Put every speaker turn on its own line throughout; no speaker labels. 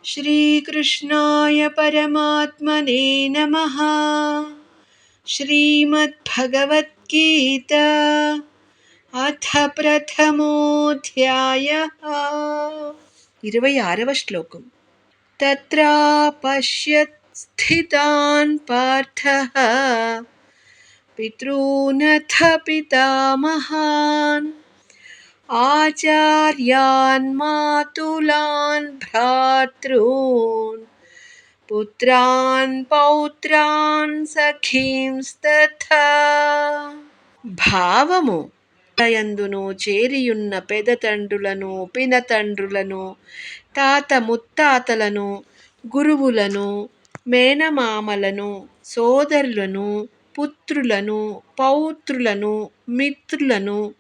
श्रीकृष्णाय परमात्मने नमः। श्रीमद्भगवद्गीता अथ प्रथमोऽध्यायः। 26వ శ్లోకం. तत्र पश्यत् स्थितान् पार्थः पितॄनथ पितामहान् आचार्यान् मातुलान् भ्रातॄन् पुत्रान् पौत्रान् सखींस्तथा. భావము యందును చేరియున్న పెదతండ్రులను పినతండ్రులను తాత ముత్తాతలను గురువులను మేనమామలను సోదరులను పుత్రులను పౌత్రులను మిత్రులను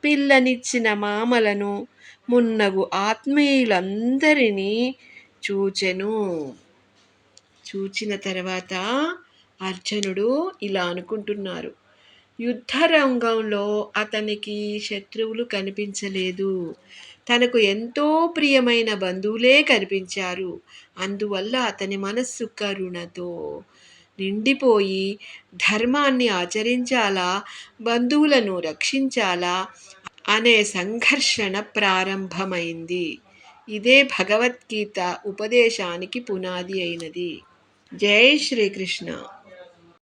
పిల్లనిచ్చిన మామలను మున్నగు ఆత్మీయులందరినీ చూచెను. చూచిన తర్వాత అర్జునుడు ఇలా అనుకుంటున్నారు. యుద్ధరంగంలో అతనికి శత్రువులు కనిపించలేదు. తనకు ఎంతో ప్రియమైన బంధువులే కనిపించారు. అందువల్ల అతని మనస్సు కరుణతో నిండిపోయి ధర్మాన్ని ఆచరించాలా, బంధువులను రక్షించాలా అనే సంఘర్షణ ప్రారంభమైంది. ఇదే భగవద్గీత ఉపదేశానికి పునాది అయినది. జై శ్రీకృష్ణ.